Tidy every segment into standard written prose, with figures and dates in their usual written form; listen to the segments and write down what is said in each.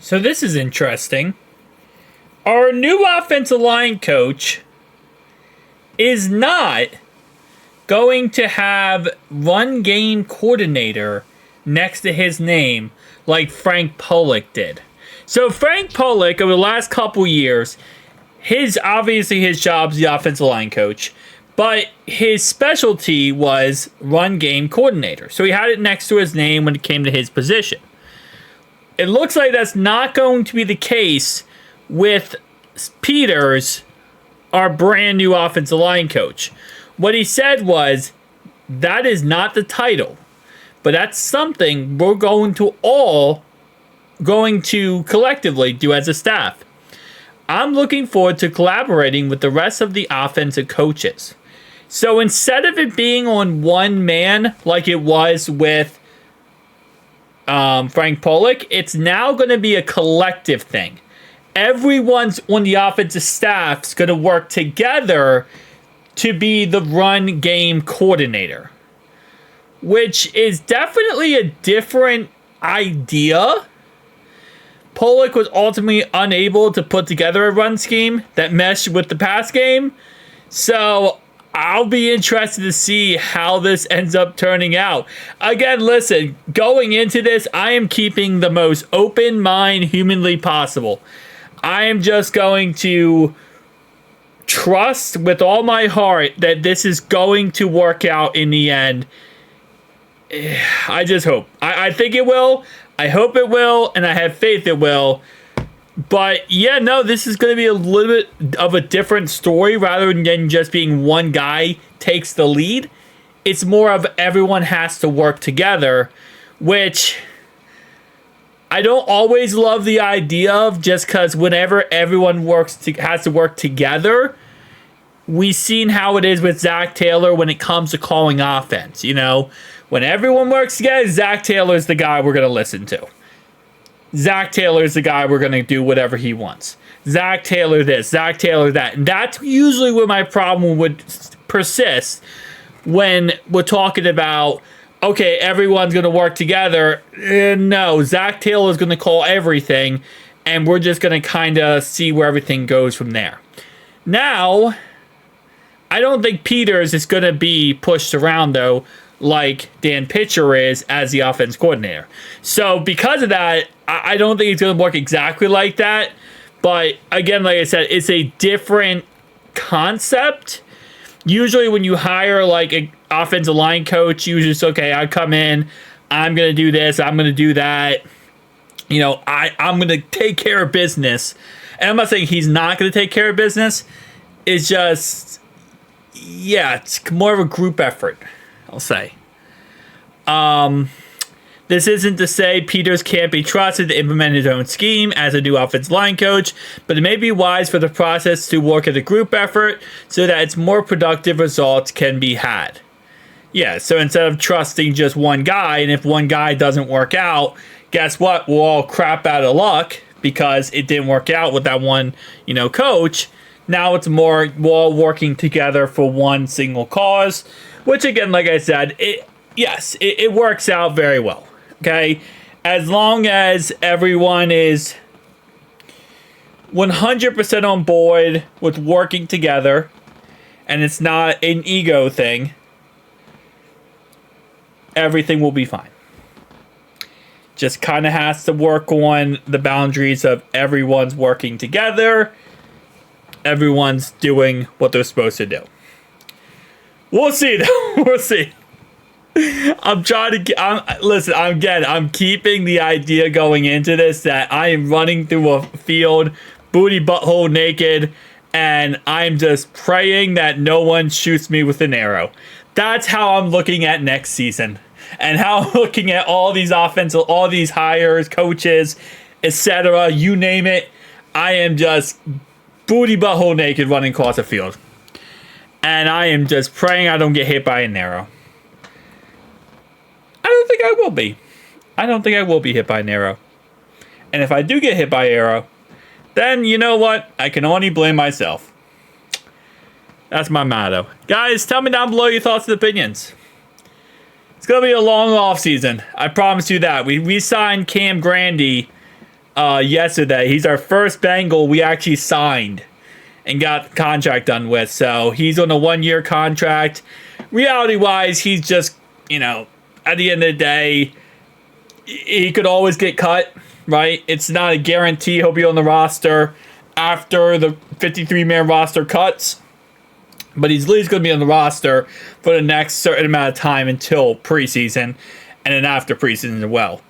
So this is interesting. Our new offensive line coach is not going to have run game coordinator next to his name like Frank Pollock did. So Frank Pollock, over the last couple years, his job's the offensive line coach, but his specialty was run game coordinator. So he had it next to his name when it came to his position. It looks like that's not going to be the case with Peters, our brand new offensive line coach. What he said was, that is not the title, but that's something we're going to collectively do as a staff. I'm looking forward to collaborating with the rest of the offensive coaches. So instead of it being on one man like it was with Frank Pollock, it's now going to be a collective thing. Everyone's on the offensive staff's going to work together to be the run game coordinator, which is definitely a different idea. Pollock was ultimately unable to put together a run scheme that meshed with the pass game, so I'll be interested to see how this ends up turning out. Again, listen, going into this, I am keeping the most open mind humanly possible. I am just going to trust with all my heart that this is going to work out in the end. I just hope. I think it will. I hope it will, and I have faith it will. But yeah, no, this is going to be a little bit of a different story rather than just being one guy takes the lead. It's more of everyone has to work together, which I don't always love the idea of, just because whenever everyone has to work together, we've seen how it is with Zach Taylor when it comes to calling offense. You know, when everyone works together, Zach Taylor's the guy we're going to listen to. Zach Taylor's the guy we're going to do whatever he wants. Zach Taylor this, Zach Taylor that. And that's usually where my problem would persist when we're talking about, okay, everyone's going to work together. No, Zach Taylor's going to call everything, and we're just going to kind of see where everything goes from there. Now, I don't think Peters is going to be pushed around, though, like Dan Pitcher is as the offense coordinator. So because of that, I don't think it's going to work exactly like that. But again, like I said, it's a different concept. Usually when you hire like an offensive line coach, usually it's okay, I come in, I'm going to do this, I'm going to do that. You know, I'm going to take care of business. And I'm not saying he's not going to take care of business. It's just, yeah, it's more of a group effort, I'll say. This isn't to say Peters can't be trusted to implement his own scheme as a new offensive line coach, but it may be wise for the process to work as a group effort so that its more productive results can be had. Yeah, so instead of trusting just one guy, and if one guy doesn't work out, guess what? We'll all crap out of luck because it didn't work out with that one, coach. Now it's more we're all working together for one single cause, which again, like I said, it works out very well. Okay, as long as everyone is 100% on board with working together and it's not an ego thing, everything will be fine. Just kind of has to work on the boundaries of everyone's working together, everyone's doing what they're supposed to do. We'll see, though. We'll see. I'm keeping the idea going into this that I am running through a field, booty butthole naked, and I'm just praying that no one shoots me with an arrow. That's how I'm looking at next season, and how I'm looking at all these all these hires, coaches, etc. You name it. I am just booty butthole naked running across the field, and I am just praying I don't get hit by an arrow. I don't think I will be. I don't think I will be hit by an arrow. And if I do get hit by an arrow, then you know what? I can only blame myself. That's my motto. Guys, tell me down below your thoughts and opinions. It's going to be a long off season. I promise you that. We re-signed Cam Grandy yesterday. He's our first Bengal we actually signed and got the contract done with. So he's on a 1-year contract. Reality-wise, he's just, at the end of the day, he could always get cut, right? It's not a guarantee he'll be on the roster after the 53-man roster cuts. But he's at least going to be on the roster for the next certain amount of time until preseason and then after preseason as well.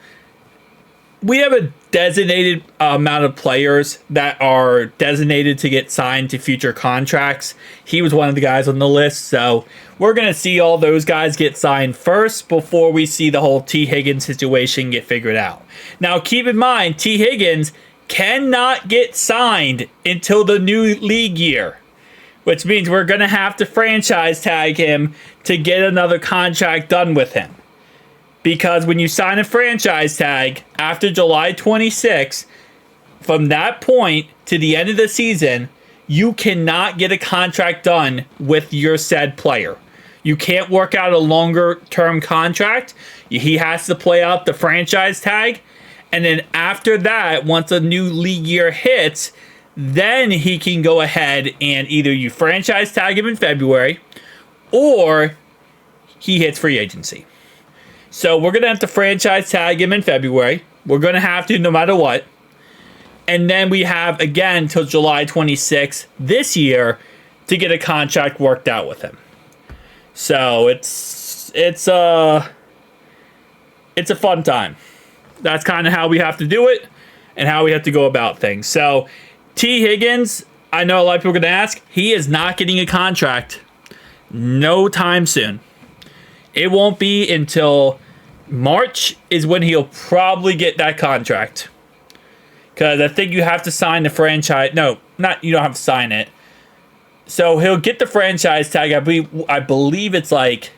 We have a designated amount of players that are designated to get signed to future contracts. He was one of the guys on the list, so we're going to see all those guys get signed first before we see the whole T. Higgins situation get figured out. Now, keep in mind, T. Higgins cannot get signed until the new league year, which means we're going to have to franchise tag him to get another contract done with him. Because when you sign a franchise tag after July 26, from that point to the end of the season, you cannot get a contract done with your said player. You can't work out a longer term contract. He has to play out the franchise tag. And then after that, once a new league year hits, then he can go ahead and either you franchise tag him in February or he hits free agency. So we're going to have to franchise tag him in February. We're going to have to no matter what. And then we have, again, till July 26th this year to get a contract worked out with him. So it's a fun time. That's kind of how we have to do it and how we have to go about things. So T. Higgins, I know a lot of people are going to ask, he is not getting a contract no time soon. It won't be until March is when he'll probably get that contract. Because I think you have to sign the franchise. No, you don't have to sign it. So he'll get the franchise tag. I believe it's like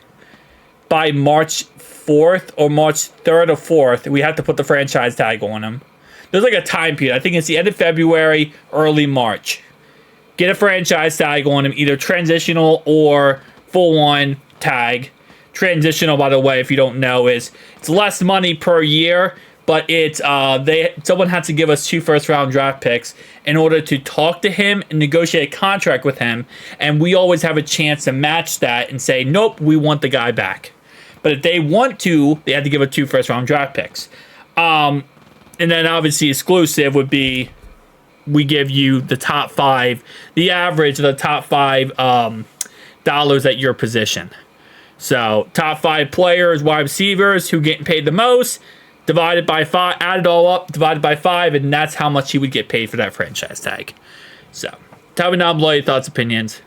by March 4th or March 3rd or 4th. We have to put the franchise tag on him. There's like a time period. I think it's the end of February, early March. Get a franchise tag on him, either transitional or full-on tag. Transitional, by the way, if you don't know, it's less money per year, but it's someone has to give us 2 first-round draft picks in order to talk to him and negotiate a contract with him, and we always have a chance to match that and say, nope, we want the guy back. But if they want to, they have to give us 2 first-round draft picks. And then obviously exclusive would be we give you the top 5, the average of the top 5 dollars at your position. So, top 5 players, wide receivers, who getting paid the most, divided by 5, add it all up, divided by 5, and that's how much he would get paid for that franchise tag. So, tell me down below your thoughts, opinions.